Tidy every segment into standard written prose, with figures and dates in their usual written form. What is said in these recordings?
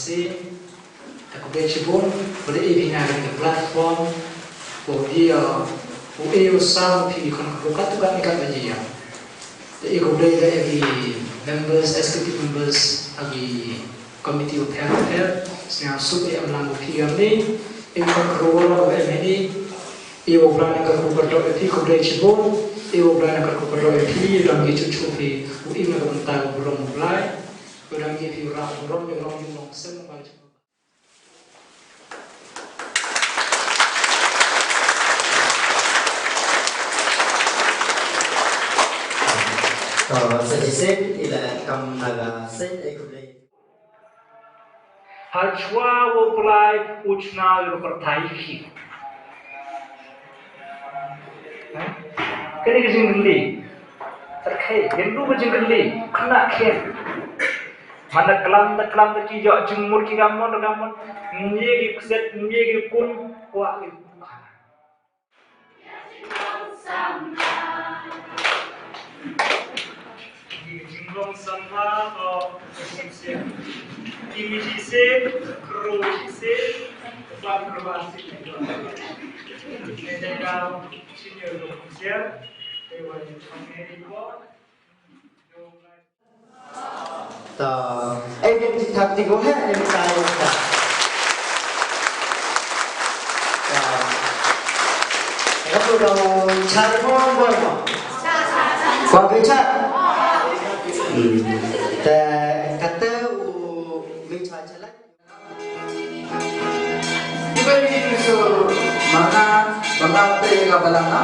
si aku bejibun boleh ibina di platform dia eu sam pi kon ko tu kan ikat aja ya jadi aku boleh lagi members executive members lagi committee of health yang sub yang lang pi kami eu kon ko ini eu berani ke ko berdoa pi ko bejibun eu berani ke ko berdoa pi lagi cucu pi ina ko mentang belum mulai orang pi orang yang semua Sedisip ila kam naga sen ekule. Hajwa wo pelai uchna yo pertaiki. Kini kejengli, terkai, gendu kejengli, kena ken. Mana kelam terci jo jemur ki gamon, nyegi kuset nyegi kun wa Jinglong sama konsumsi ini sih, kru sih, kelam kerbasi. Jadi kalau sini untuk share, lewat Amerika. Agency thakti ko hai em tayo ta. Kamu dong cari phone boy mo. Kwa bicara. Kata mình chọn trở lại. Iba ini so mga tega balanga.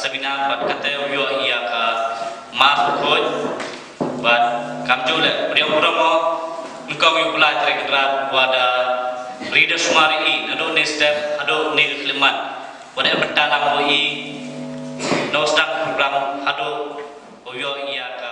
seminar bat kata yo iya ka ma khoj bat kamjole beliau uramo engkau yang pula terkadang wada reader sumari ado ne step ado ne klimat wada bertanam oi no start program ado oyo iya ka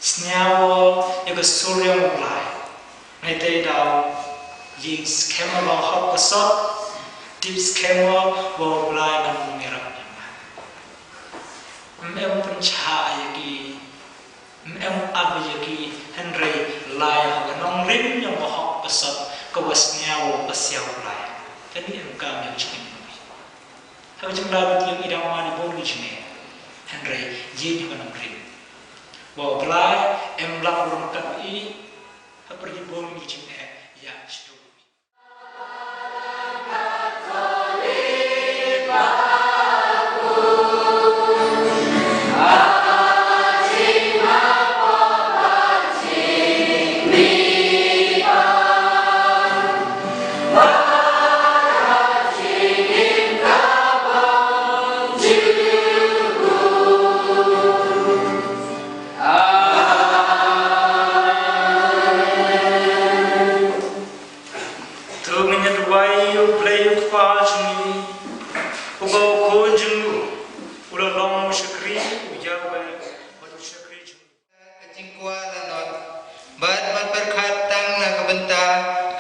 Snyawo yaga surya mulai. Ngai te dau yis kemalo hop kasot tips kemo wo blai nam merap em pencahaya ki em abya ki Henry lai ho nong rim yang mohok pesat kewasnya wo pasiau blai jadi em kam yang cikin kalau jenglah yang idama di bawah ni Henry ye di nong rim wo blai em lak urang kat i pergi bawah ni cikin ya stu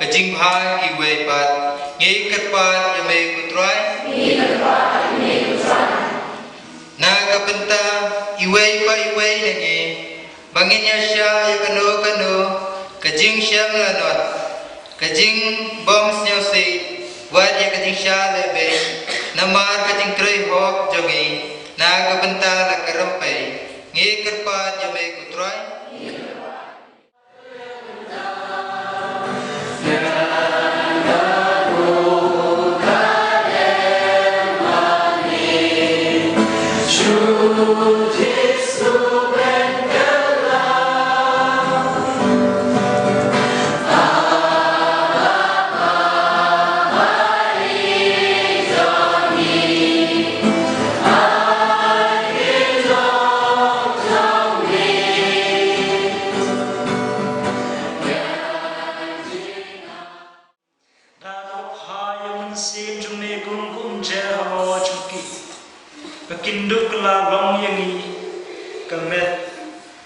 Kajing bhai iwe pat ngi katpat yame kutrai na kapenta iwe pa iwe ngi banginya sya ya kano kajing syam lanot kajing bom snyosi wat ya kajing sya lebe namar kajing trei hok jogi na kapenta la karampai ngi katpat yame kutrai Kinduklah long yangi kemet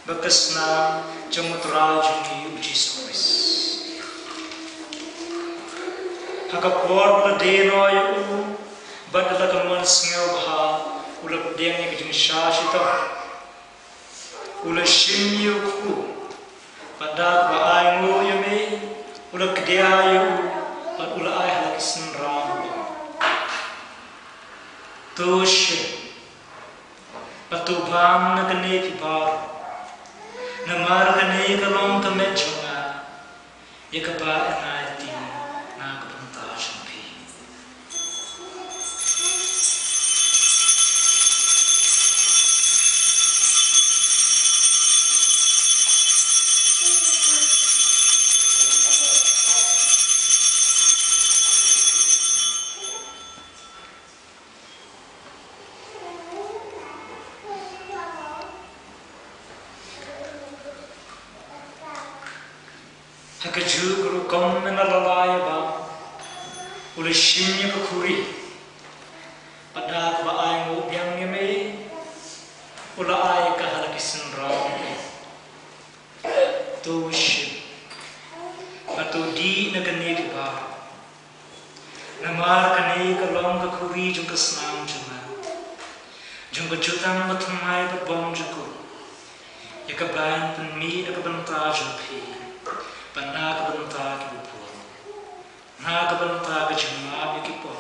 bekesna cemutra jungi uji sois hakapor ladeno yu badala kaman sngel bha ulap deng yang jing shashita ulap shim yu ku padat ba ai ngo yame ulap kdia yu pad ulap ai halakisn ram tush Patubam na kane pibar namar kane kalong kamet chunga yakaba anati na kapanta champi Hakaju kom na lalaya ba ulishimnya kukuri pada ba ay mo biang yame ula ay kahalakisan ram to ship pato di na kanegi ba namar kanegi kalong kukuri jung kasnam junga jung kajutan matumay patbong juko yakabayan panmi na kabanta jumpi Panak bentar bupur, nak bentar kejemah bikipo,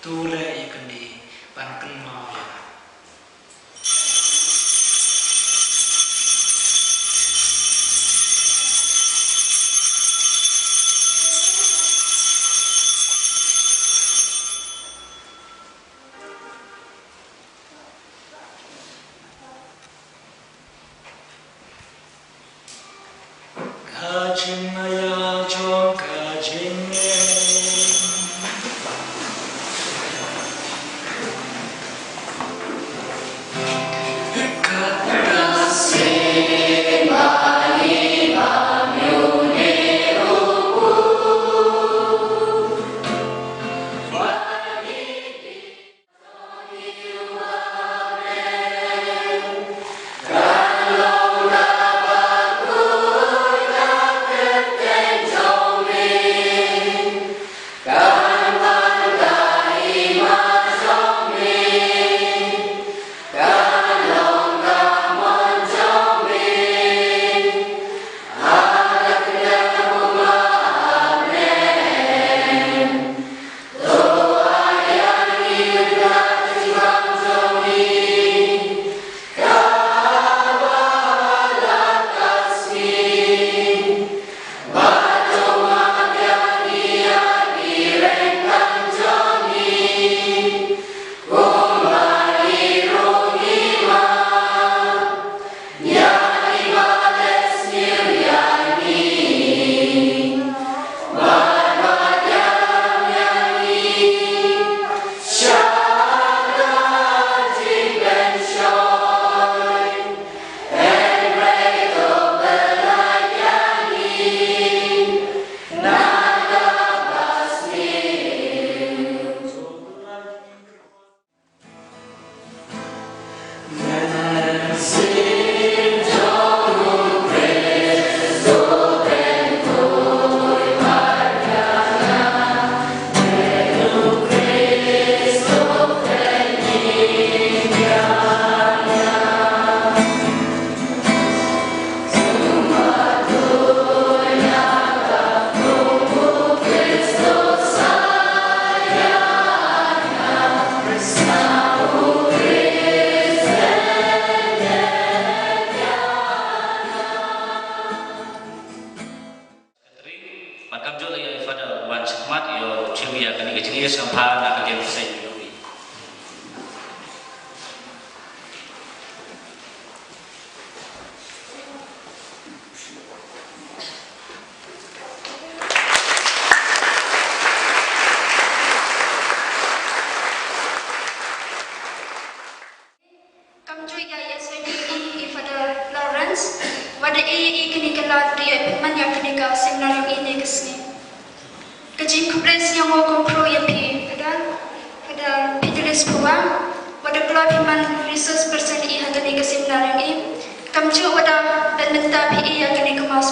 tule ikan di panken mau ya. Kajing ayah jong kajing kamjo lagi pada wan cemat yo cumi ya kini kecil sampai nak kerja besar yo. Pada kini kelar dia manya kini ka seminar yang ini kesini. Kajim kupres yang mau kompro ya pi pada pitulis puang. Pada kelar himan resource person ini hanya kini ke seminar yang ini. Kamju pada dan minta pi yang kini ke mas